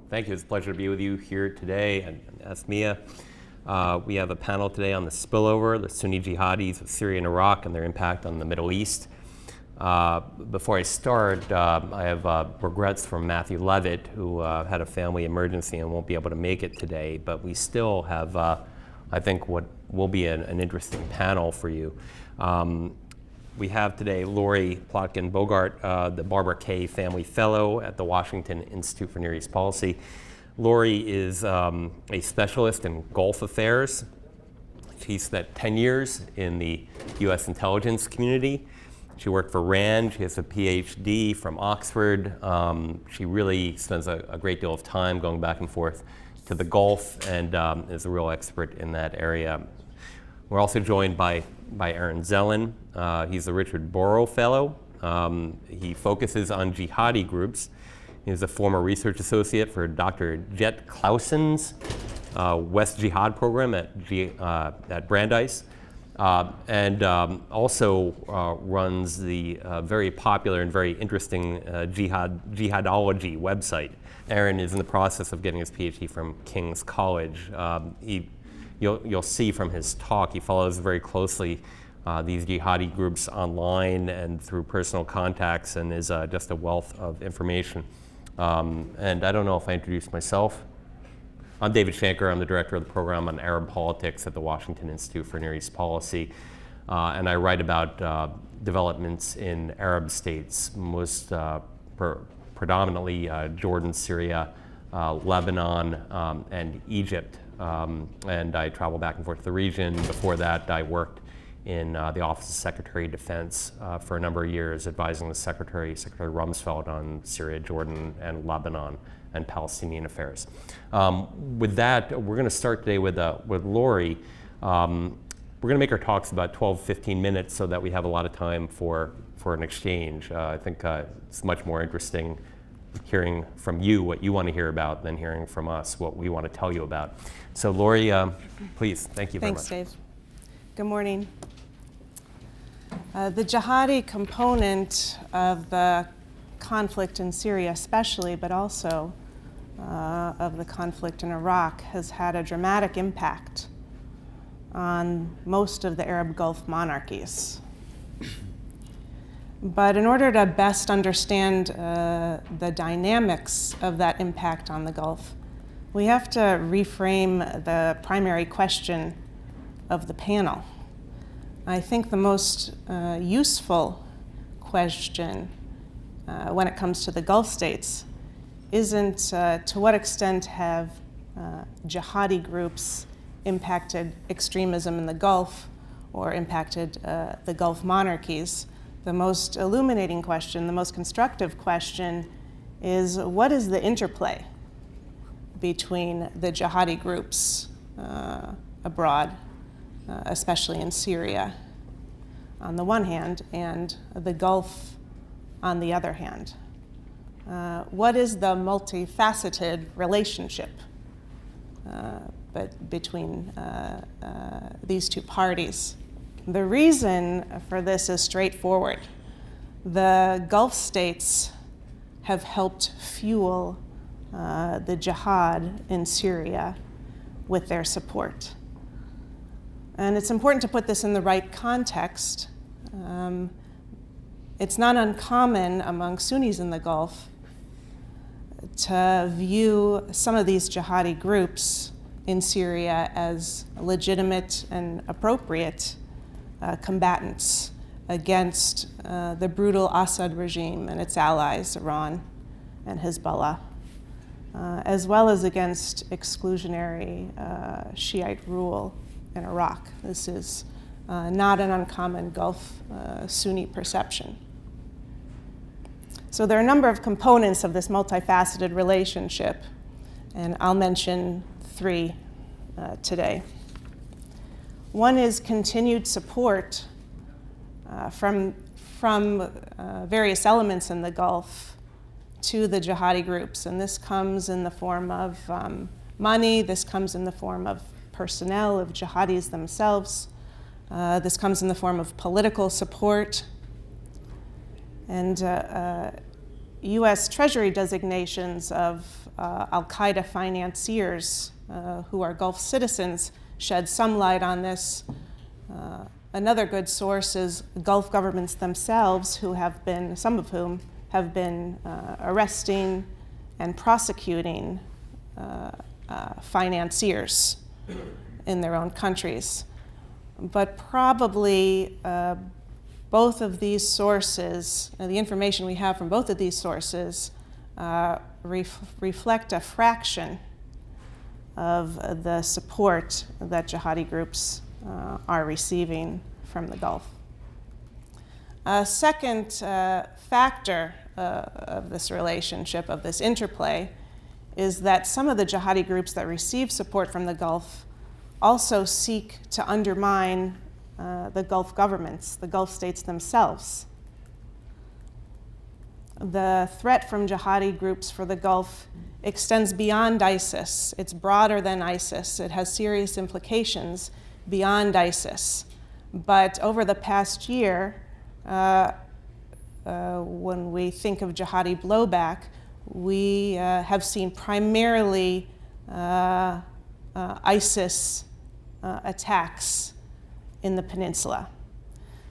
Thank you. It's a pleasure to be with you here today at ASMEA. We have a panel today on the spillover, the Sunni Jihadis of Syria and Iraq and their impact on the Middle East. Before I start, I have regrets from Matthew Levitt, who had a family emergency and won't be able to make it today, but we still have, I think, what will be an interesting panel for you. We have today Lori Plotkin Boghardt, the Barbara K. Family Fellow at the Washington Institute for Near East Policy. Lori is a specialist in Gulf affairs. She spent 10 years in the U.S. intelligence community. She worked for RAND. She has a PhD from Oxford. She really spends a great deal of time going back and forth to the Gulf and is a real expert in that area. We're also joined by Aaron Zelin. He's the Richard Borrow Fellow. He focuses on jihadi groups. He's a former research associate for Dr. Jet Clausen's West Jihad program at Brandeis, and also runs the very popular and very interesting Jihadology website. Aaron is in the process of getting his PhD from King's College. You'll see from his talk, he follows very closely these jihadi groups online and through personal contacts, and is just a wealth of information. And I don't know if I introduced myself. I'm David Schenker. I'm the director of the program on Arab politics at the Washington Institute for Near East Policy. And I write about developments in Arab states, most predominantly Jordan, Syria, Lebanon, and Egypt. And I travel back and forth to the region. Before that, I worked in the Office of Secretary of Defense for a number of years, advising the Secretary Rumsfeld on Syria, Jordan, and Lebanon, and Palestinian affairs. With that, we're going to start today with Lori. We're going to make our talks about 12, 15 minutes so that we have a lot of time for an exchange. I think it's much more interesting hearing from you what you want to hear about than hearing from us what we want to tell you about. So Lori, please, thank you very much. Thanks, Dave. Good morning. The jihadi component of the conflict in Syria especially, but also of the conflict in Iraq, has had a dramatic impact on most of the Arab Gulf monarchies. But in order to best understand the dynamics of that impact on the Gulf, we have to reframe the primary question of the panel. I think the most useful question when it comes to the Gulf states isn't to what extent have jihadi groups impacted extremism in the Gulf or impacted the Gulf monarchies. The most illuminating question, the most constructive question, is what is the interplay between the jihadi groups abroad, especially in Syria, on the one hand, and the Gulf on the other hand? What is the multifaceted relationship between these two parties? The reason for this is straightforward. The Gulf states have helped fuel the jihad in Syria with their support. And it's important to put this in the right context. It's not uncommon among Sunnis in the Gulf to view some of these jihadi groups in Syria as legitimate and appropriate combatants against the brutal Assad regime and its allies, Iran and Hezbollah, as well as against exclusionary Shiite rule in Iraq. This is not an uncommon Gulf Sunni perception. So there are a number of components of this multifaceted relationship, and I'll mention three today. One is continued support from various elements in the Gulf to the jihadi groups, and this comes in the form of money, this comes in the form of personnel of jihadis themselves, this comes in the form of political support, and U.S. Treasury designations of al-Qaeda financiers who are Gulf citizens shed some light on this. Another good source is Gulf governments themselves, who have been, some of whom have been arresting and prosecuting financiers in their own countries. But probably both of these sources, the information we have from both of these sources, reflect a fraction of the support that jihadi groups are receiving from the Gulf. A second factor of this relationship, of this interplay, is that some of the jihadi groups that receive support from the Gulf also seek to undermine the Gulf governments, the Gulf states themselves. The threat from jihadi groups for the Gulf extends beyond ISIS. It's broader than ISIS. It has serious implications beyond ISIS. But over the past year, when we think of jihadi blowback, we have seen primarily ISIS attacks in the peninsula.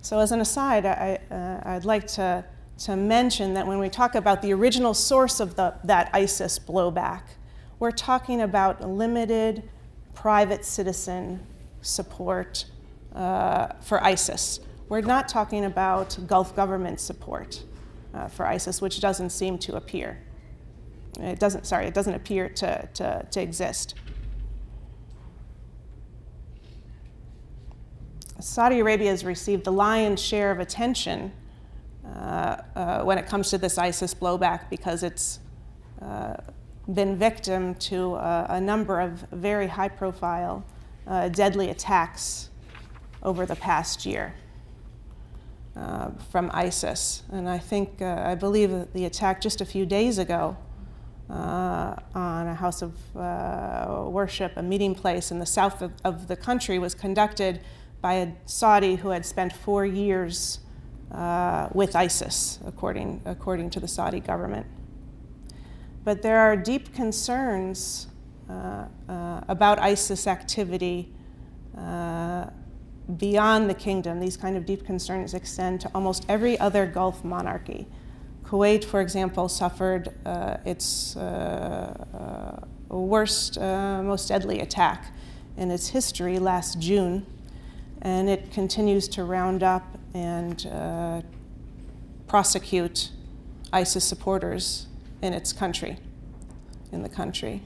So as an aside, I'd like to mention that when we talk about the original source of that ISIS blowback, we're talking about limited private citizen support for ISIS. We're not talking about Gulf government support for ISIS, which doesn't seem to appear. It doesn't appear to exist. Saudi Arabia has received the lion's share of attention when it comes to this ISIS blowback because it's been victim to a number of very high-profile, deadly attacks over the past year from ISIS. And I believe that the attack just a few days ago on a house of worship, a meeting place in the south of the country, was conducted by a Saudi who had spent 4 years with ISIS, according to the Saudi government. But there are deep concerns about ISIS activity beyond the kingdom. These kind of deep concerns extend to almost every other Gulf monarchy. Kuwait, for example, suffered its worst, most deadly attack in its history last June, and it continues to round up and prosecute ISIS supporters in the country.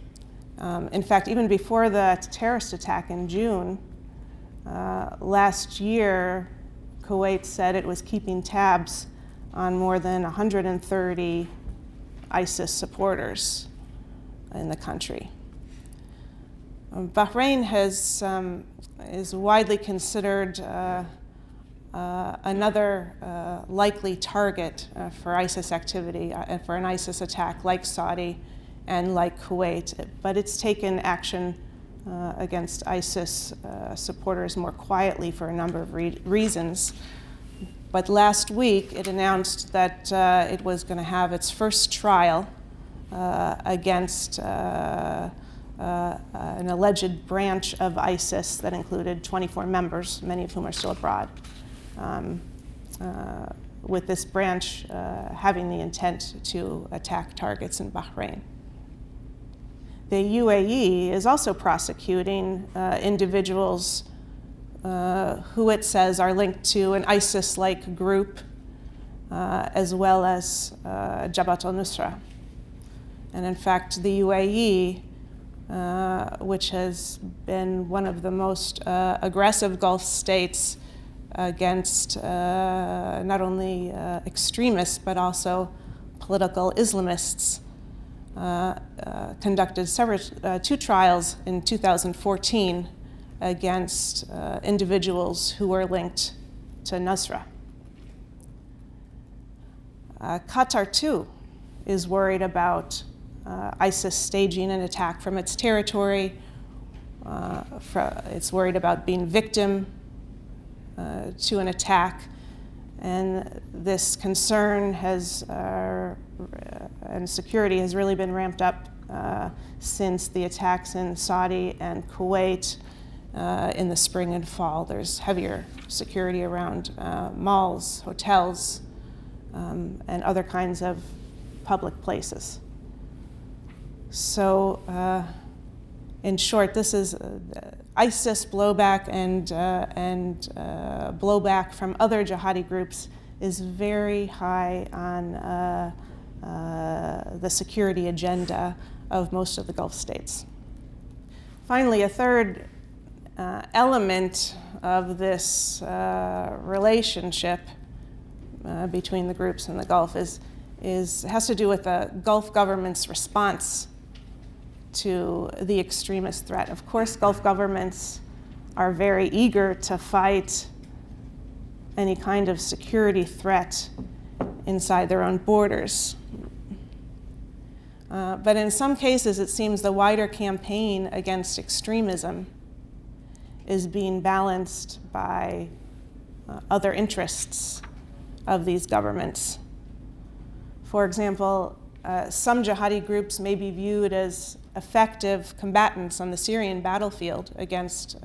In fact, even before the terrorist attack in June, last year, Kuwait said it was keeping tabs on more than 130 ISIS supporters in the country. Bahrain is widely considered another likely target for ISIS activity and for an ISIS attack like Saudi and like Kuwait, but it's taken action against ISIS supporters more quietly for a number of reasons. But last week it announced that it was going to have its first trial against an alleged branch of ISIS that included 24 members, many of whom are still abroad, with this branch having the intent to attack targets in Bahrain. The UAE is also prosecuting individuals who it says are linked to an ISIS-like group, as well as Jabhat al-Nusra. And in fact, the UAE, which has been one of the most aggressive Gulf states against not only extremists but also political Islamists, conducted two trials in 2014 against individuals who were linked to Nusra. Qatar, too, is worried about ISIS staging an attack from its territory. It's worried about being victim to an attack. And this concern and security has really been ramped up since the attacks in Saudi and Kuwait in the spring and fall. There's heavier security around malls, hotels, and other kinds of public places. So, in short, this is ISIS blowback and blowback from other jihadi groups is very high on the security agenda of most of the Gulf states. Finally, a third element of this relationship between the groups in the Gulf has to do with the Gulf government's response to the extremist threat. Of course, Gulf governments are very eager to fight any kind of security threat inside their own borders. But in some cases, it seems the wider campaign against extremism is being balanced by other interests of these governments. For example, some jihadi groups may be viewed as effective combatants on the Syrian battlefield against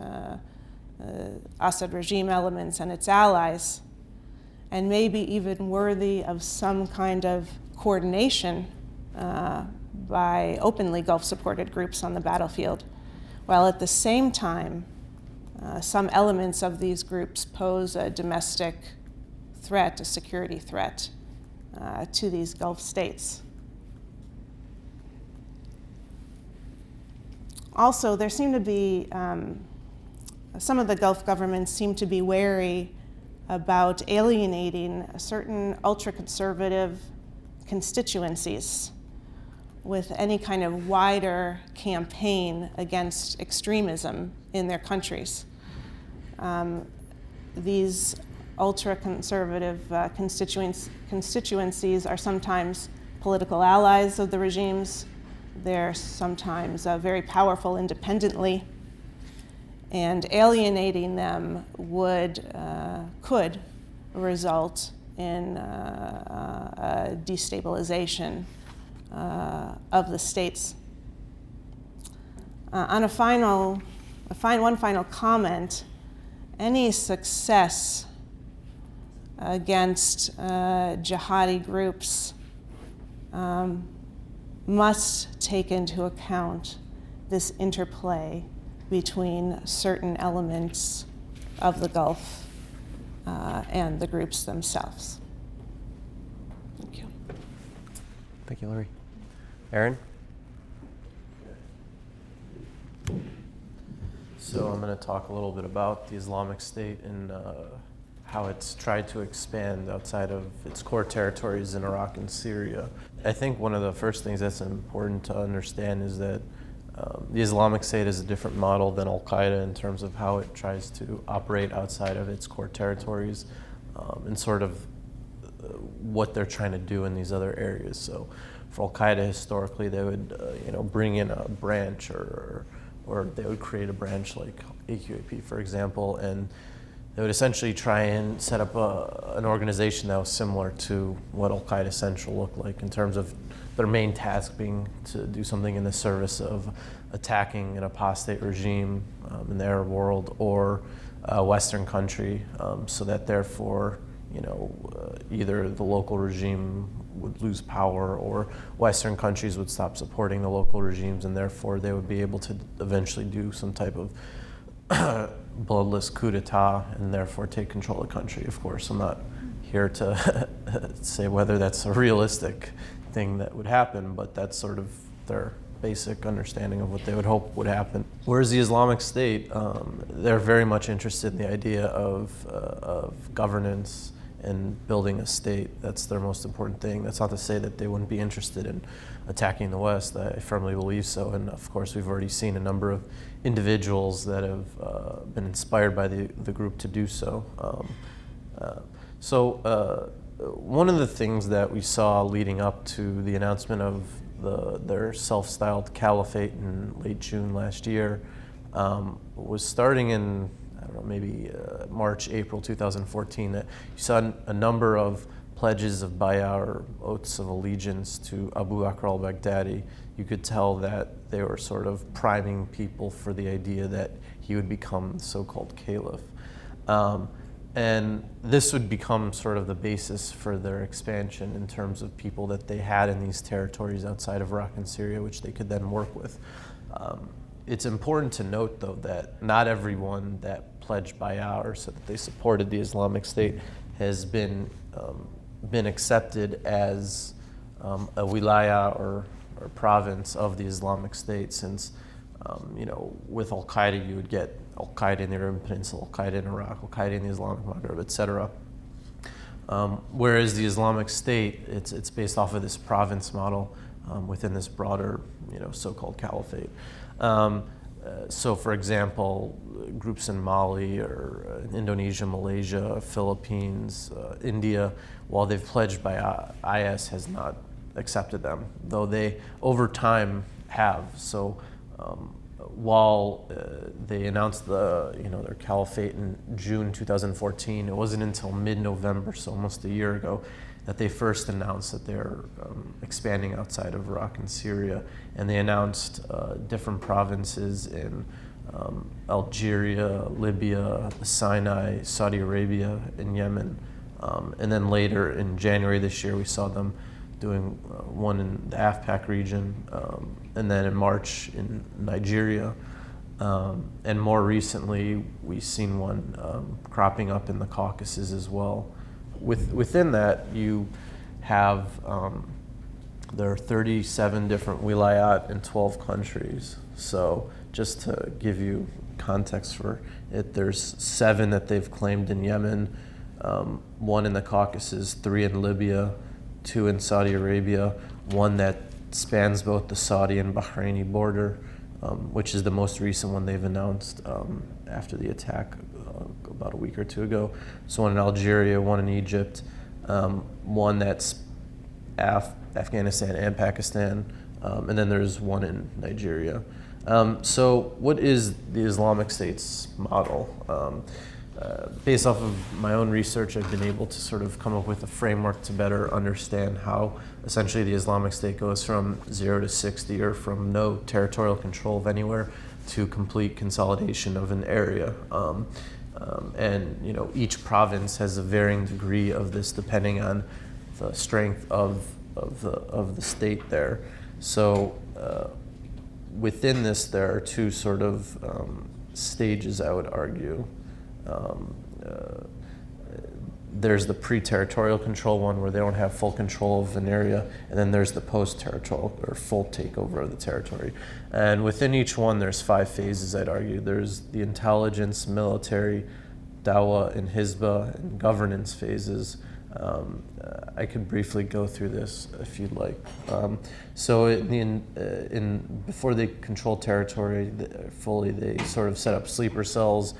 Assad regime elements and its allies, and maybe even worthy of some kind of coordination by openly Gulf-supported groups on the battlefield, while at the same time, some elements of these groups pose a domestic threat, a security threat to these Gulf states. Also, there seem to be, some of the Gulf governments seem to be wary about alienating certain ultra-conservative constituencies with any kind of wider campaign against extremism in their countries. These ultra-conservative constituencies are sometimes political allies of the regimes. They're sometimes very powerful independently, and alienating them could result in a destabilization of the states. On one final comment, any success against jihadi groups must take into account this interplay between certain elements of the Gulf and the groups themselves. Thank you. Thank you, Laurie. Aaron? So I'm going to talk a little bit about the Islamic State and how it's tried to expand outside of its core territories in Iraq and Syria. I think one of the first things that's important to understand is that the Islamic State is a different model than Al-Qaeda in terms of how it tries to operate outside of its core territories and sort of what they're trying to do in these other areas. So for Al-Qaeda, historically, they would bring in a branch or they would create a branch like AQAP, for example, and they would essentially try and set up an organization that was similar to what Al-Qaeda Central looked like in terms of their main task being to do something in the service of attacking an apostate regime in the Arab world or a Western country, so that therefore, either the local regime would lose power or Western countries would stop supporting the local regimes, and therefore they would be able to eventually do some type of bloodless coup d'etat and therefore take control of the country. Of course, I'm not here to say whether that's a realistic thing that would happen, but that's sort of their basic understanding of what they would hope would happen. Whereas the Islamic State, they're very much interested in the idea of governance and building a state. That's their most important thing. That's not to say that they wouldn't be interested in attacking the West. I firmly believe so. And of course, we've already seen a number of individuals that have been inspired by the group to do so. One of the things that we saw leading up to the announcement of their self-styled caliphate in late June last year was starting in maybe March, April 2014, that you saw a number of pledges of bay'ah, or oaths of allegiance to Abu Bakr al-Baghdadi. You could tell that they were sort of priming people for the idea that he would become the so-called caliph. And this would become sort of the basis for their expansion in terms of people that they had in these territories outside of Iraq and Syria, which they could then work with. It's important to note, though, that not everyone that pledged bay'ah or said that they supported the Islamic State has been accepted as a wilaya or province of the Islamic State, since with Al-Qaeda you would get Al-Qaeda in the Arabian Peninsula, Al-Qaeda in Iraq, Al-Qaeda in the Islamic Maghreb, etc. Whereas the Islamic State, it's based off of this province model within this broader, so-called caliphate. So, for example, groups in Mali or Indonesia, Malaysia, Philippines, India, while they've pledged bay'ah, IS has not accepted them, though they over time have. So, while they announced their caliphate in June 2014, it wasn't until mid-November, so almost a year ago, that they first announced that they're expanding outside of Iraq and Syria. And they announced different provinces in Algeria, Libya, the Sinai, Saudi Arabia, and Yemen. And then later in January this year, we saw them doing one in the AfPak region, and then in March in Nigeria. And more recently, we've seen one cropping up in the Caucasus as well. Within that, you have, there are 37 different wilayat in 12 countries. So just to give you context for it, there's 7 that they've claimed in Yemen, 1 in the Caucasus, 3 in Libya, 2 in Saudi Arabia, 1 that spans both the Saudi and Bahraini border, which is the most recent one they've announced after the attack about a week or 2 ago. So 1 in Algeria, 1 in Egypt, 1 that's Afghanistan and Pakistan, and then there's 1 in Nigeria. So what is the Islamic State's model? Based off of my own research, I've been able to sort of come up with a framework to better understand how essentially the Islamic State goes from 0 to 60, or from no territorial control of anywhere to complete consolidation of an area. And each province has a varying degree of this depending on the strength of the state there. So within this, there are 2 sort of stages, I would argue. There's the pre-territorial control one, where they don't have full control of an area, and then there's the post-territorial, or full takeover of the territory. And within each one, there's 5 phases, I'd argue. There's the intelligence, military, dawah, and hizbah, and governance phases. I could briefly go through this if you'd like. So before they control territory fully, they sort of set up sleeper cells.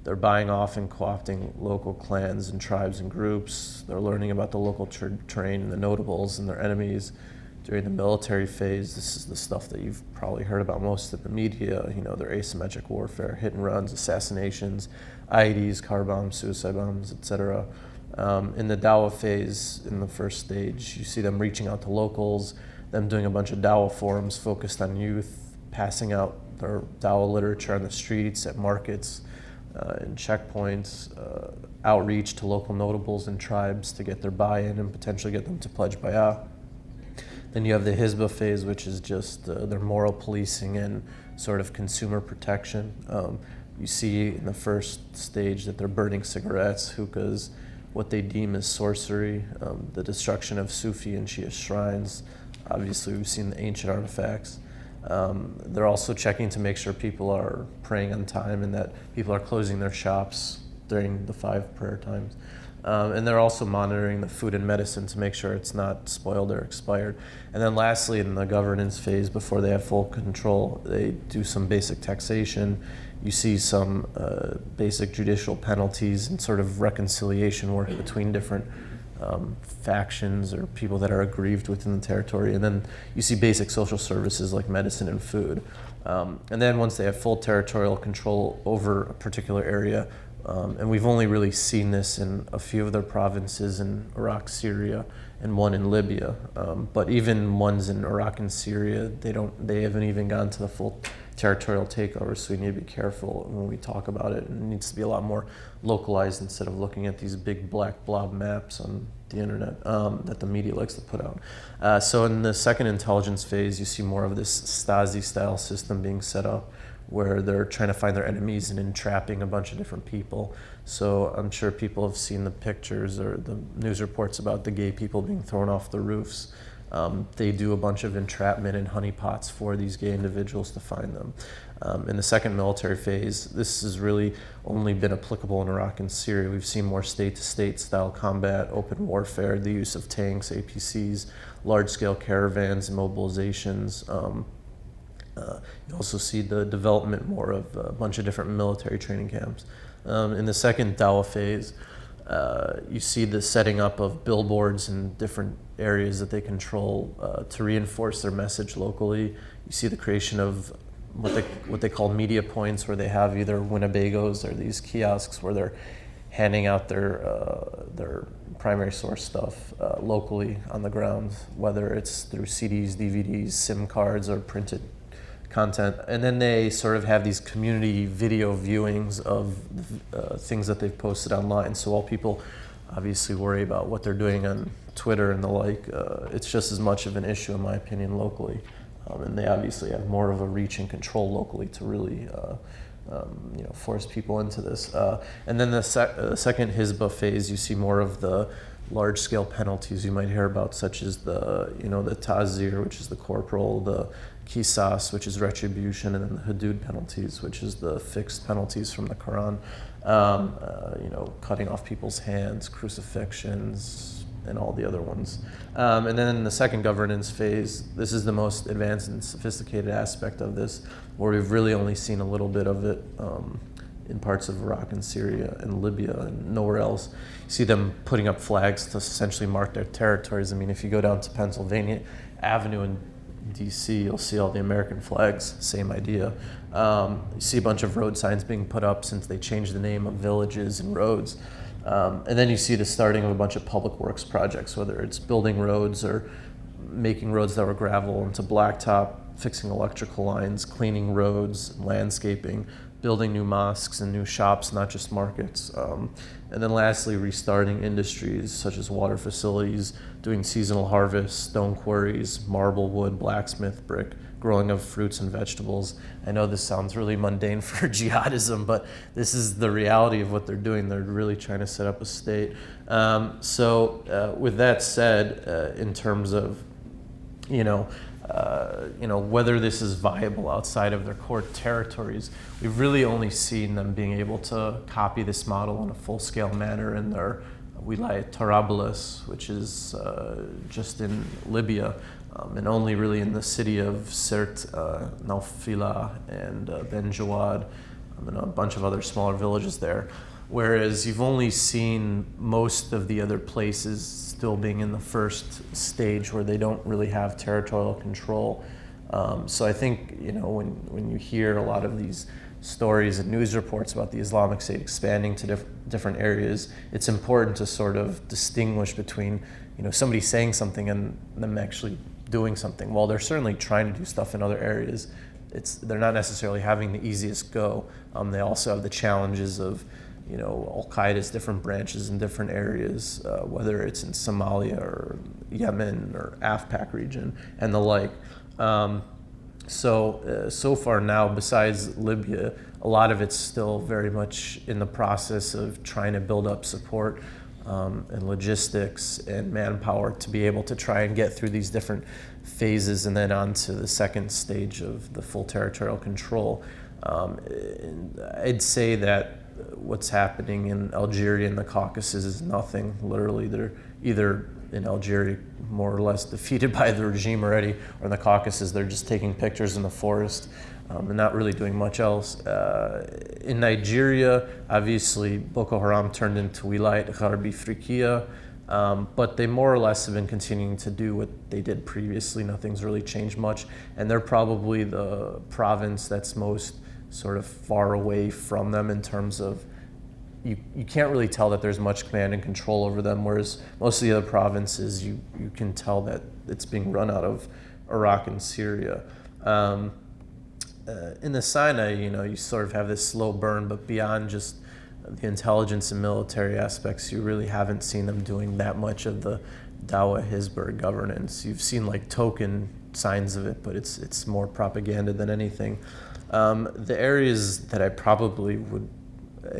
They're buying off and co-opting local clans and tribes and groups. They're learning about the local terrain and the notables and their enemies. During the military phase, this is the stuff that you've probably heard about most in the media, their asymmetric warfare, hit and runs, assassinations, IEDs, car bombs, suicide bombs, etc. In the dawah phase, in the first stage, you see them reaching out to locals, them doing a bunch of dawah forums focused on youth, passing out their dawah literature on the streets, at markets, and checkpoints, outreach to local notables and tribes to get their buy-in and potentially get them to pledge bay'ah. Then you have the hizbah phase, which is just their moral policing and sort of consumer protection. You see in the first stage that they're burning cigarettes, hookahs, what they deem as sorcery, the destruction of Sufi and Shia shrines. Obviously, we've seen the ancient artifacts. They're also checking to make sure people are praying on time and that people are closing their shops during the 5 prayer times. And they're also monitoring the food and medicine to make sure it's not spoiled or expired. And then lastly, in the governance phase, before they have full control, they do some basic taxation. You see some basic judicial penalties and sort of reconciliation work between different factions or people that are aggrieved within the territory. And then you see basic social services like medicine and food. And then once they have full territorial control over a particular area, And we've only really seen this in a few of their provinces in Iraq, Syria, and one in Libya. But even ones in Iraq and Syria, they haven't even gone to the full territorial takeover, so we need to be careful when we talk about it. It needs to be a lot more localized instead of looking at these big black blob maps on the internet that the media likes to put out. So in the second intelligence phase, you see more of this Stasi-style system being set up, where they're trying to find their enemies and entrapping a bunch of different people. So I'm sure people have seen the pictures or the news reports about the gay people being thrown off the roofs. They do a bunch of entrapment and honeypots for these gay individuals to find them. In the second military phase, this has really only been applicable in Iraq and Syria. We've seen more state-to-state style combat, open warfare, the use of tanks, APCs, large-scale caravans and mobilizations. You also see the development more of a bunch of different military training camps. In the second Dawah phase, you see the setting up of billboards in different areas that they control to reinforce their message locally. You see the creation of what they call media points, where they have either Winnebagos or these kiosks where they're handing out their primary source stuff locally on the ground, whether it's through CDs, DVDs, SIM cards, or printed content. And then they sort of have these community video viewings of things that they've posted online. So while people obviously worry about what they're doing on Twitter and the like, it's just as much of an issue, in my opinion, locally. And they obviously have more of a reach and control locally to really force people into this. And then the second Hizbah phase, you see more of the large-scale penalties you might hear about, such as the Tazir, which is the corporal, the Qisas, which is retribution, and then the Hudud penalties, which is the fixed penalties from the Quran. Cutting off people's hands, crucifixions, and all the other ones. And then in the second governance phase, this is the most advanced and sophisticated aspect of this, where we've really only seen a little bit of it in parts of Iraq and Syria and Libya and nowhere else. You see them putting up flags to essentially mark their territories. I mean, if you go down to Pennsylvania Avenue in DC, you'll see all the American flags, same idea. You see a bunch of road signs being put up since they changed the name of villages and roads. And then you see the starting of a bunch of public works projects, whether it's building roads or making roads that were gravel into blacktop, fixing electrical lines, cleaning roads, landscaping, building new mosques and new shops, not just markets. And then lastly, restarting industries such as water facilities, doing seasonal harvests, stone quarries, marble, wood, blacksmith, brick, growing of fruits and vegetables. I know this sounds really mundane for jihadism, but this is the reality of what they're doing. They're really trying to set up a state. With that said, in terms of, whether this is viable outside of their core territories, we've really only seen them being able to copy this model in a full-scale manner in their Wilayat Tarabulus, which is just in Libya, and only really in the city of Sirt, Naufila, and Ben Jawad, and a bunch of other smaller villages there. Whereas you've only seen most of the other places still being in the first stage where they don't really have territorial control. So I think, when you hear a lot of these stories and news reports about the Islamic State expanding to different areas, it's important to sort of distinguish between, somebody saying something and them actually doing something. While they're certainly trying to do stuff in other areas, they're not necessarily having the easiest go. They also have the challenges of, Al-Qaeda's different branches in different areas, whether it's in Somalia or Yemen or AfPak region and the like. So far now, besides Libya, a lot of it's still very much in the process of trying to build up support and logistics and manpower to be able to try and get through these different phases and then on to the second stage of the full territorial control. I'd say that what's happening in Algeria and the Caucasus is nothing. Literally, they're either in Algeria more or less defeated by the regime already, or in the Caucasus they're just taking pictures in the forest and not really doing much else. In Nigeria, obviously Boko Haram turned into Wilayat Gharbi Frikiya, but they more or less have been continuing to do what they did previously. Nothing's really changed much, and they're probably the province that's most sort of far away from them in terms of, you can't really tell that there's much command and control over them, whereas most of the other provinces, you can tell that it's being run out of Iraq and Syria. In the Sinai, you sort of have this slow burn, but beyond just the intelligence and military aspects, you really haven't seen them doing that much of the Dawah Hizbur governance. You've seen like token signs of it, but it's more propaganda than anything. The areas that I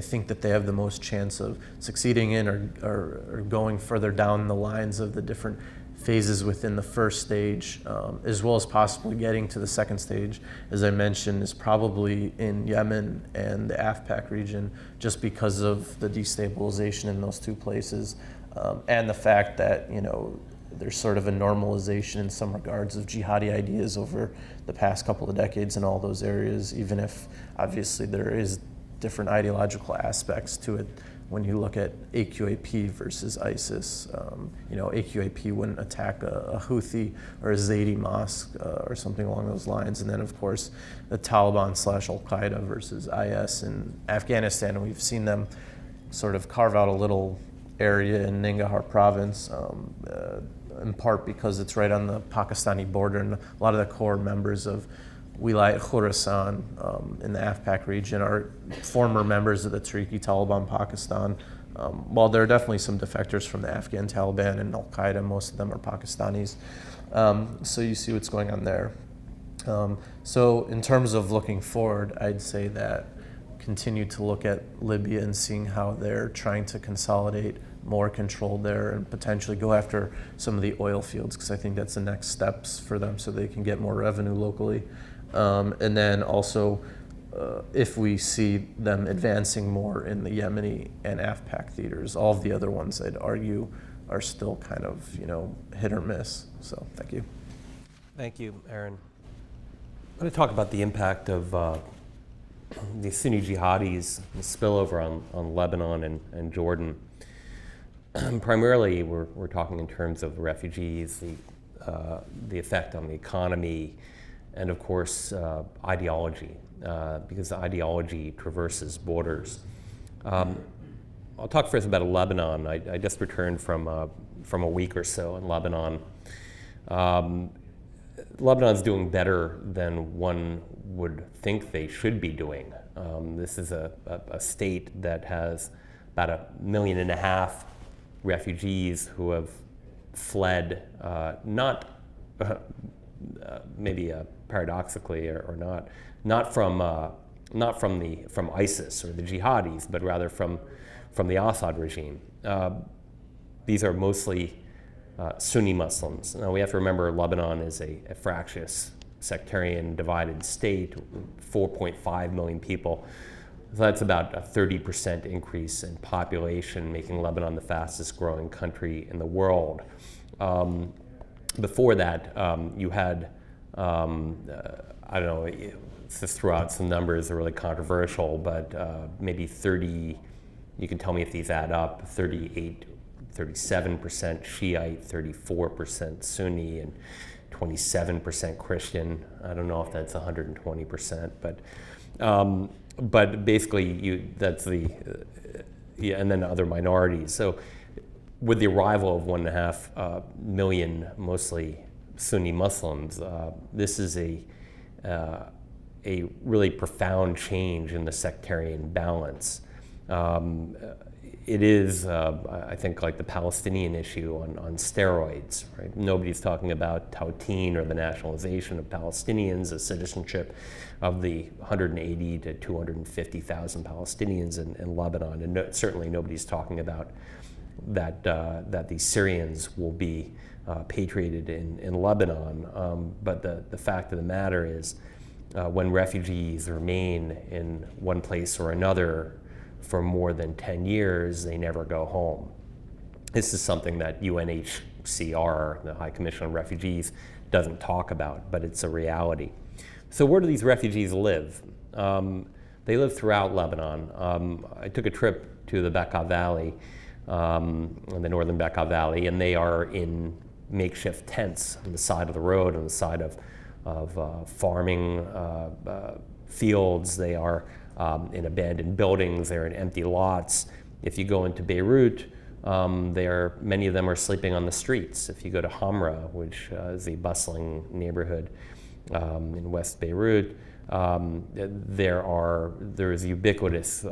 think that they have the most chance of succeeding in are going further down the lines of the different phases within the first stage, as well as possibly getting to the second stage, as I mentioned, is probably in Yemen and the AfPak region, just because of the destabilization in those two places, and the fact that there's sort of a normalization in some regards of jihadi ideas over the past couple of decades in all those areas, even if obviously there is different ideological aspects to it. When you look at AQAP versus ISIS, AQAP wouldn't attack a Houthi or a Zaidi mosque or something along those lines. And then, of course, the Taliban/Al-Qaeda versus IS in Afghanistan. And we've seen them sort of carve out a little area in Nangarhar province, in part because it's right on the Pakistani border. And a lot of the core members of Wilayat Khorasan in the AfPak region are former members of the Tehrik-i-Taliban Pakistan. While there are definitely some defectors from the Afghan Taliban and Al-Qaeda, most of them are Pakistanis. So you see what's going on there. So in terms of looking forward, I'd say that continue to look at Libya and seeing how they're trying to consolidate more control there and potentially go after some of the oil fields, because I think that's the next steps for them so they can get more revenue locally. And then also, if we see them advancing more in the Yemeni and AfPak theaters, all of the other ones I'd argue are still kind of, hit or miss. So thank you. Thank you, Aaron. I'm going to talk about the impact of the Sunni Jihadis, the spillover on Lebanon and Jordan. Primarily, we're talking in terms of refugees, the effect on the economy, and of course, ideology, because ideology traverses borders. I'll talk first about Lebanon. I just returned from a week or so in Lebanon. Lebanon's doing better than one would think they should be doing. This is a state that has about 1.5 million refugees who have fled, maybe paradoxically or not from ISIS or the jihadis, but rather from the Assad regime. These are mostly Sunni Muslims. Now we have to remember Lebanon is a fractious, sectarian, divided state, 4.5 million people. So that's about a 30% increase in population, making Lebanon the fastest growing country in the world. Before that, you had, I don't know, just throw out some numbers that are really controversial, but maybe 30, you can tell me if these add up, 37% Shiite, 34% Sunni, and 27% Christian. I don't know if that's 120%, but basically that's the, and then other minorities. So with the arrival of 1.5 million, mostly Sunni Muslims, this is a really profound change in the sectarian balance. It is, I think, like the Palestinian issue on steroids, right? Nobody's talking about Tautin or the nationalization of Palestinians, the citizenship of the 180 to 250,000 Palestinians in Lebanon, and certainly nobody's talking about that the Syrians will be patriated in Lebanon. But the fact of the matter is, when refugees remain in one place or another for more than 10 years, they never go home. This is something that UNHCR, the High Commission on Refugees, doesn't talk about, but it's a reality. So where do these refugees live? They live throughout Lebanon. I took a trip to the Bekaa Valley, in the northern Bekaa Valley, and they are in makeshift tents on the side of the road, on the side of farming fields. They are in abandoned buildings, they're in empty lots. If you go into Beirut, many of them are sleeping on the streets. If you go to Hamra, which is a bustling neighborhood in West Beirut, there is ubiquitous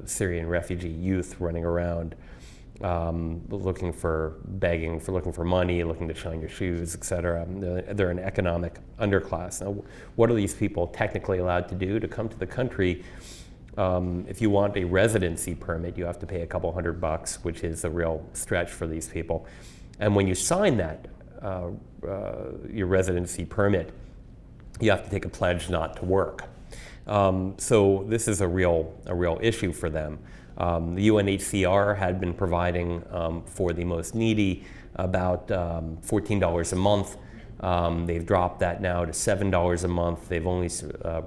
Syrian refugee youth running around, looking for money, looking to shine your shoes, etc. They're an economic underclass. Now, what are these people technically allowed to do to come to the country? If you want a residency permit, you have to pay a couple $100, which is a real stretch for these people. And when you sign that, your residency permit, you have to take a pledge not to work. So this is a real issue for them. The UNHCR had been providing for the most needy about $14 a month. They've dropped that now to $7 a month. They've only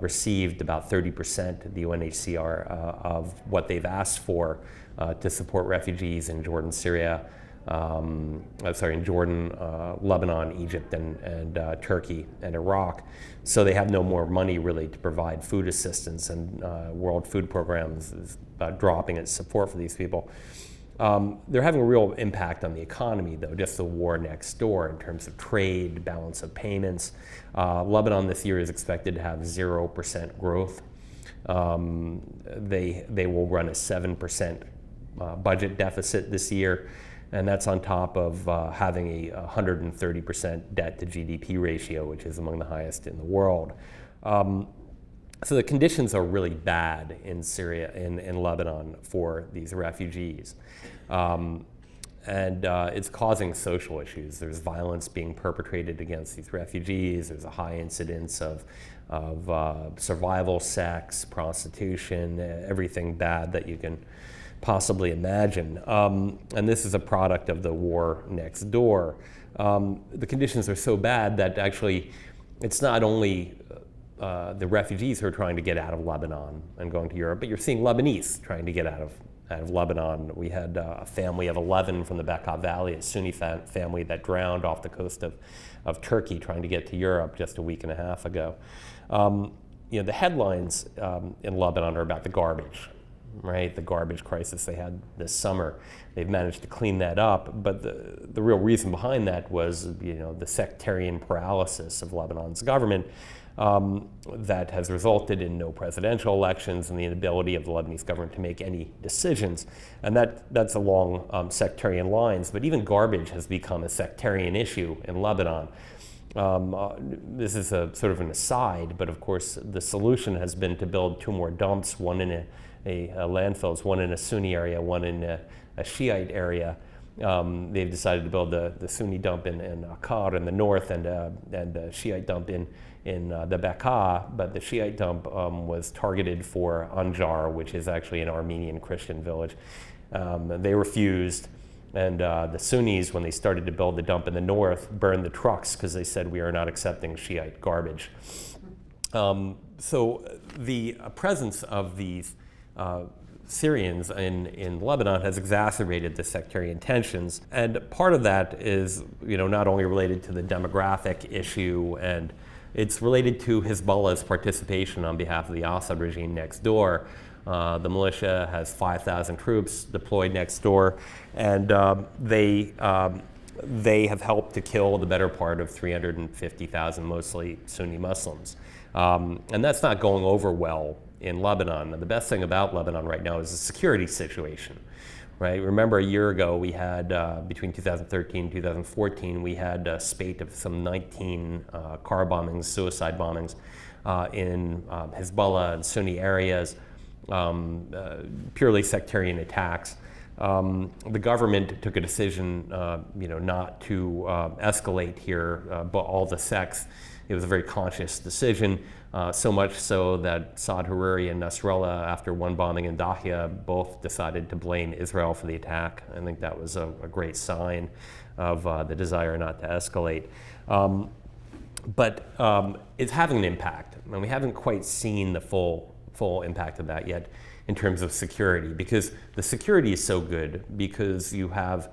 received about 30% of the UNHCR of what they've asked for to support refugees in Jordan, Syria, in Jordan, Lebanon, Egypt, and Turkey and Iraq. So they have no more money really to provide food assistance, and World Food Programs is dropping its support for these people. They're having a real impact on the economy, though, just the war next door in terms of trade, balance of payments. Lebanon this year is expected to have 0% growth. They will run a 7% budget deficit this year, and that's on top of having a 130% debt to GDP ratio, which is among the highest in the world. So the conditions are really bad in Syria, in Lebanon, for these refugees. And it's causing social issues. There's violence being perpetrated against these refugees. There's a high incidence of survival sex, prostitution, everything bad that you can possibly imagine. And this is a product of the war next door. The conditions are so bad that actually it's not only the refugees who are trying to get out of Lebanon and going to Europe, but you're seeing Lebanese trying to get out of Lebanon. We had a family of 11 from the Boghardt Valley, a Sunni family that drowned off the coast of Turkey trying to get to Europe just a week and a half ago. The headlines in Lebanon are about the garbage, right? The garbage crisis they had this summer. They've managed to clean that up, but the real reason behind that was, the sectarian paralysis of Lebanon's government that has resulted in no presidential elections and the inability of the Lebanese government to make any decisions. And that's along sectarian lines, but even garbage has become a sectarian issue in Lebanon. This is a sort of an aside, but of course the solution has been to build 2 more dumps, one in a landfills, one in a Sunni area, one in a Shiite area. They've decided to build the Sunni dump in Akkar in the north and the Shiite dump in the Bekaa, but the Shiite dump was targeted for Anjar, which is actually an Armenian Christian village. They refused, and the Sunnis, when they started to build the dump in the north, burned the trucks because they said, we are not accepting Shiite garbage. So the presence of these Syrians in Lebanon has exacerbated the sectarian tensions, and part of that is not only related to the demographic issue, and it's related to Hezbollah's participation on behalf of the Assad regime next door. The militia has 5,000 troops deployed next door, and they have helped to kill the better part of 350,000 mostly Sunni Muslims, and that's not going over well in Lebanon. And the best thing about Lebanon right now is the security situation, right? Remember a year ago we had, between 2013 and 2014, we had a spate of some 19 car bombings, suicide bombings in Hezbollah and Sunni areas, purely sectarian attacks. The government took a decision, not to escalate here, but all the sects. It was a very conscious decision, so much so that Saad Hariri and Nasrallah, after one bombing in Dahia, both decided to blame Israel for the attack. I think that was a great sign of the desire not to escalate. But it's having an impact, and we haven't quite seen the full impact of that yet in terms of security, because the security is so good because you have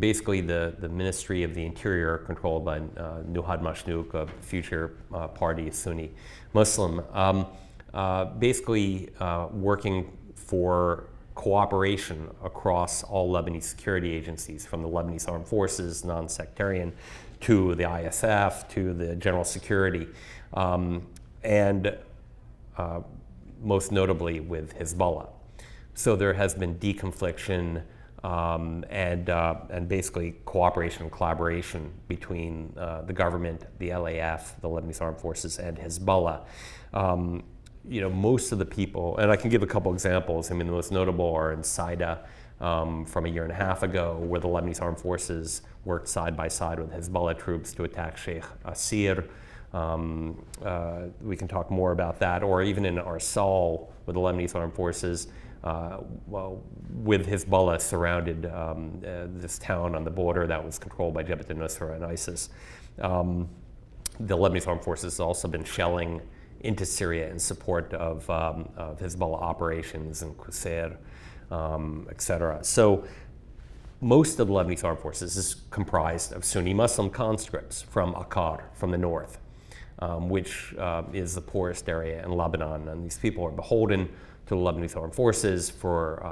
basically the Ministry of the Interior controlled by Nuhad Mashnouk, a future party Sunni Muslim. basically working for cooperation across all Lebanese security agencies, from the Lebanese Armed Forces, non-sectarian, to the ISF, to the General Security, and most notably with Hezbollah. So there has been deconfliction and basically cooperation and collaboration between the government, the LAF, the Lebanese Armed Forces, and Hezbollah. Most of the people, and I can give a couple examples. I mean, the most notable are in Saida from a year and a half ago, where the Lebanese Armed Forces worked side by side with Hezbollah troops to attack Sheikh Asir. We can talk more about that. Or even in Arsal, with the Lebanese Armed Forces, with Hezbollah surrounded this town on the border that was controlled by Jabhat al-Nusra and ISIS. The Lebanese Armed Forces has also been shelling into Syria in support of Hezbollah operations in Qusair, etc. So most of the Lebanese Armed Forces is comprised of Sunni Muslim conscripts from Akkar, from the north, which is the poorest area in Lebanon. And these people are beholden to the Lebanese Armed Forces for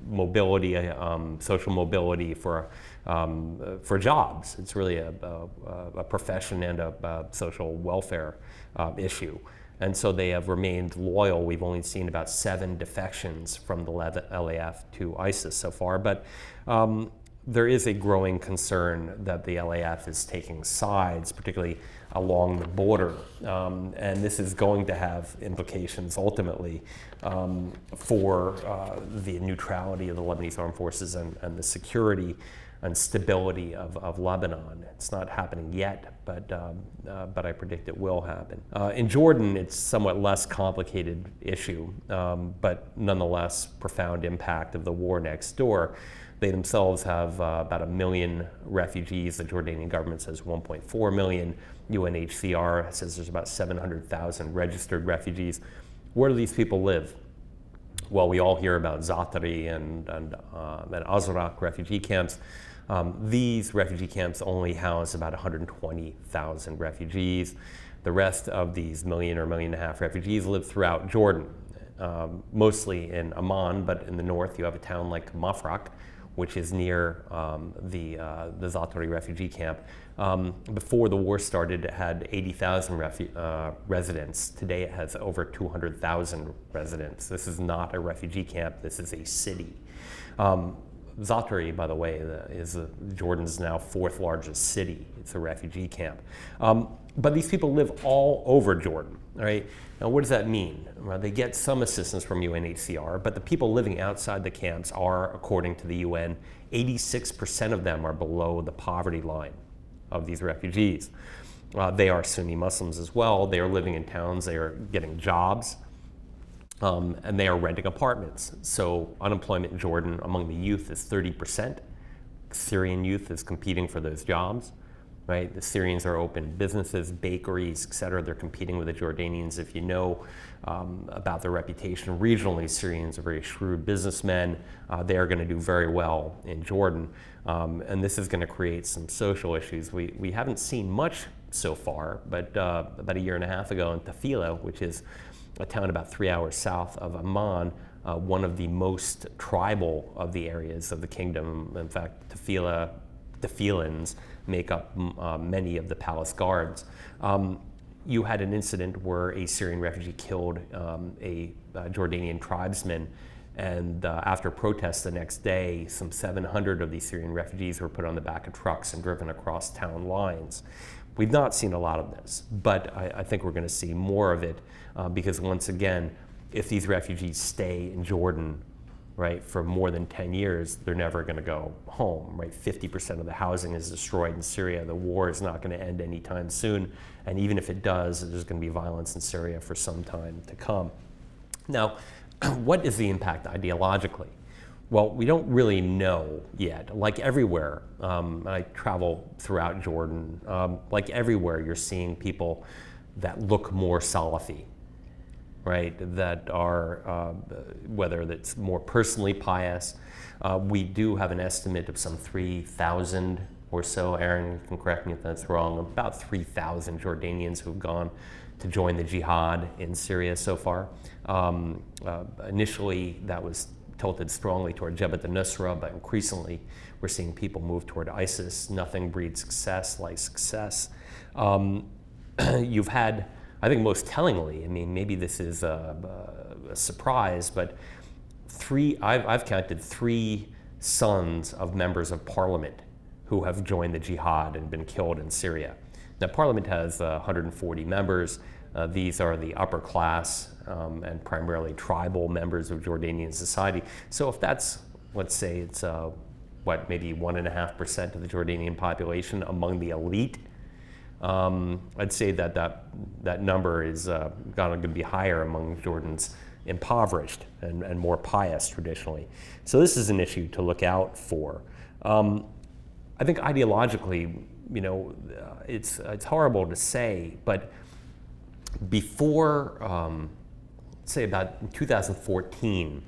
mobility, social mobility, for jobs. It's really a profession and a social welfare issue. And so they have remained loyal. We've only seen about 7 defections from the LAF to ISIS so far, but there is a growing concern that the LAF is taking sides, particularly along the border. And this is going to have implications ultimately for the neutrality of the Lebanese Armed Forces and the security and stability of Lebanon. It's not happening yet, but I predict it will happen. In Jordan, it's a somewhat less complicated issue, but nonetheless profound impact of the war next door. They themselves have about 1 million refugees. The Jordanian government says 1.4 million. UNHCR says there's about 700,000 registered refugees. Where do these people live? Well, we all hear about Zatari and Azraq refugee camps. These refugee camps only house about 120,000 refugees. The rest of these 1 million or 1.5 million refugees live throughout Jordan, mostly in Amman, but in the north you have a town like Mafraq, which is near the Zatari refugee camp. Before the war started, it had 80,000 residents. Today it has over 200,000 residents. This is not a refugee camp, this is a city. Zatari, by the way, is Jordan's now 4th largest city. It's a refugee camp. But these people live all over Jordan, right? Now, what does that mean? Well, they get some assistance from UNHCR, but the people living outside the camps are, according to the UN, 86% of them are below the poverty line of these refugees. They are Sunni Muslims as well. They are living in towns, they are getting jobs, and they are renting apartments. So unemployment in Jordan among the youth is 30%. Syrian youth is competing for those jobs. Right? The Syrians are open businesses, bakeries, et cetera. They're competing with the Jordanians. If you know about their reputation regionally, Syrians are very shrewd businessmen. They are going to do very well in Jordan. And this is going to create some social issues. We haven't seen much so far, but about 1.5 years ago in Tafila, which is a town about 3 hours south of Amman, one of the most tribal of the areas of the kingdom. In fact, Tafilans make up many of the palace guards. You had an incident where a Syrian refugee killed a Jordanian tribesman, and after protests the next day, some 700 of these Syrian refugees were put on the back of trucks and driven across town lines. We've not seen a lot of this, but I think we're going to see more of it because once again, if these refugees stay in Jordan, right, for more than 10 years, they're never going to go home, right? 50% of the housing is destroyed in Syria. The war is not going to end anytime soon. And even if it does, there's going to be violence in Syria for some time to come. Now, what is the impact ideologically? Well, we don't really know yet. Like everywhere, I travel throughout Jordan, like everywhere, you're seeing people that look more Salafi, right, that are, whether that's more personally pious. We do have an estimate of some 3,000 or so. Aaron, you can correct me if that's wrong. About 3,000 Jordanians who've gone to join the jihad in Syria so far. Initially, that was tilted strongly toward Jabhat al-Nusra, but increasingly we're seeing people move toward ISIS. Nothing breeds success like success. You've had, I think most tellingly, I mean, maybe this is a surprise, but I've counted 3 sons of members of parliament who have joined the jihad and been killed in Syria. Now, parliament has 140 members. These are the upper class and primarily tribal members of Jordanian society. So if that's, let's say it's maybe 1.5% of the Jordanian population among the elite, I'd say that number is going to be higher among Jordan's impoverished and more pious traditionally. So this is an issue to look out for. I think ideologically, you know, it's horrible to say, but before, say about 2014,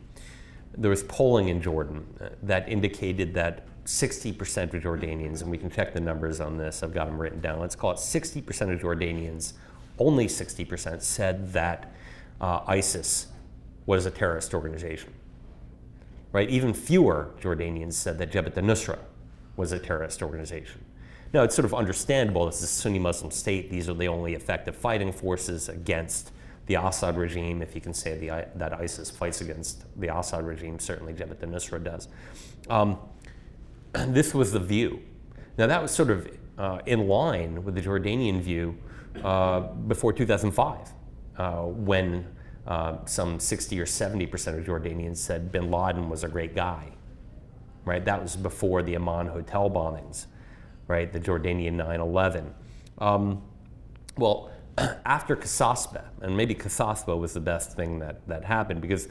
there was polling in Jordan that indicated that 60% of Jordanians, and we can check the numbers on this, I've got them written down, let's call it 60% of Jordanians, only 60% said that ISIS was a terrorist organization, right? Even fewer Jordanians said that Jabhat al-Nusra was a terrorist organization. Now, it's sort of understandable, this is a Sunni Muslim state, these are the only effective fighting forces against the Assad regime, if you can say that ISIS fights against the Assad regime, certainly Jabhat al-Nusra does. This was the view. Now, that was sort of in line with the Jordanian view before 2005, when some 60 or 70% of Jordanians said bin Laden was a great guy, right? That was before the Amman hotel bombings, right? The Jordanian 9/11. Well, after Qasasbeh, and maybe Qasasbeh was the best thing that happened, because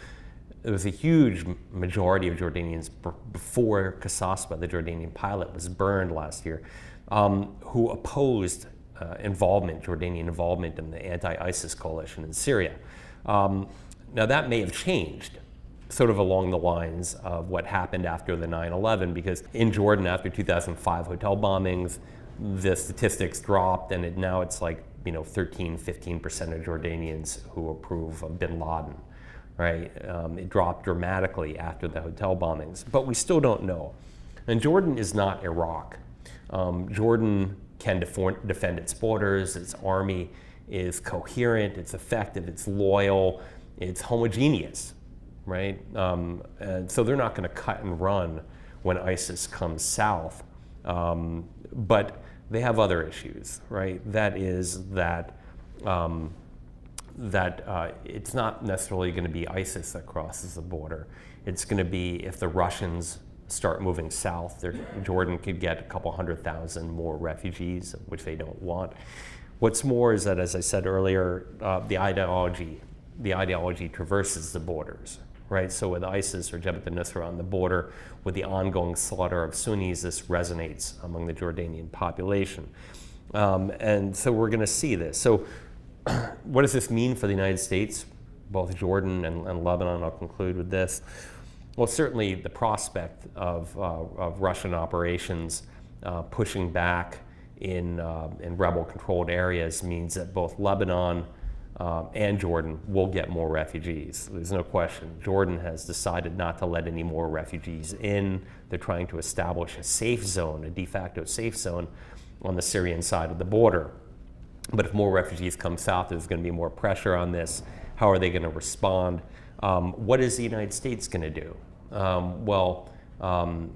there was a huge majority of Jordanians before Qasasbeh, the Jordanian pilot, was burned last year, who opposed Jordanian involvement in the anti-ISIS coalition in Syria. Now that may have changed, sort of along the lines of what happened after the 9/11, because in Jordan after 2005 hotel bombings, the statistics dropped, and now it's like 13-15% of Jordanians who approve of bin Laden, right? It dropped dramatically after the hotel bombings, but we still don't know. And Jordan is not Iraq. Jordan can defend its borders, its army is coherent, it's effective, it's loyal, it's homogeneous, right? And so they're not going to cut and run when ISIS comes south. But they have other issues, right? That is that it's not necessarily going to be ISIS that crosses the border. It's going to be if the Russians start moving south, Jordan could get a couple 100,000 more refugees, which they don't want. What's more is that, as I said earlier, the ideology traverses the borders, right? So with ISIS or Jabhat al-Nusra on the border, with the ongoing slaughter of Sunnis, this resonates among the Jordanian population. And so we're going to see this. So what does this mean for the United States, both Jordan and Lebanon? I'll conclude with this. Well, certainly the prospect of Russian operations pushing back in rebel-controlled areas means that both Lebanon and Jordan will get more refugees. There's no question. Jordan has decided not to let any more refugees in. They're trying to establish a safe zone, a de facto safe zone on the Syrian side of the border. But if more refugees come south, there's going to be more pressure on this. How are they going to respond? What is the United States going to do?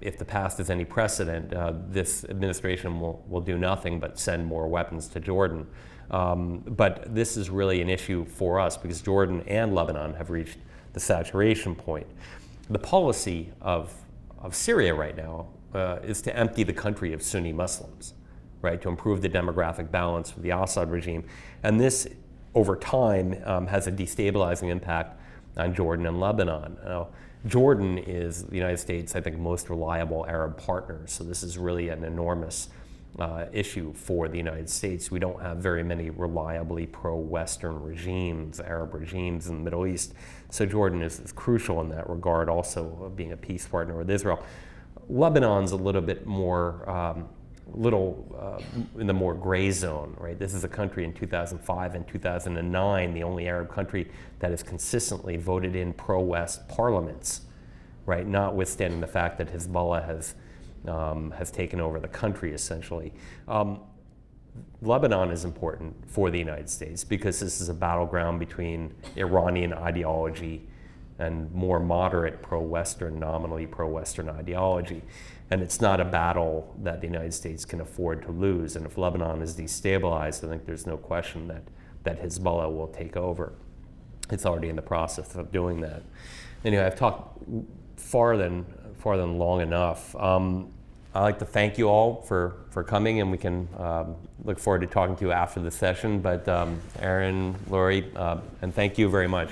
If the past is any precedent, this administration will do nothing but send more weapons to Jordan. But this is really an issue for us because Jordan and Lebanon have reached the saturation point. The policy of Syria right now is to empty the country of Sunni Muslims, right, to improve the demographic balance of the Assad regime. And this, over time, has a destabilizing impact on Jordan and Lebanon. Now, Jordan is the United States, I think, most reliable Arab partner. So this is really an enormous issue for the United States. We don't have very many reliably pro-Western regimes, Arab regimes in the Middle East. So Jordan is crucial in that regard, also being a peace partner with Israel. Lebanon's a little bit more little in the more gray zone, right? This is a country in 2005 and 2009, the only Arab country that has consistently voted in pro-West parliaments, right? Notwithstanding the fact that Hezbollah has taken over the country essentially. Lebanon is important for the United States because this is a battleground between Iranian ideology and more moderate pro-Western, nominally pro-Western ideology. And it's not a battle that the United States can afford to lose. And if Lebanon is destabilized, I think there's no question that Hezbollah will take over. It's already in the process of doing that. Anyway, I've talked far than long enough. I'd like to thank you all for coming, and we can look forward to talking to you after the session. But Aaron, Lori, and thank you very much.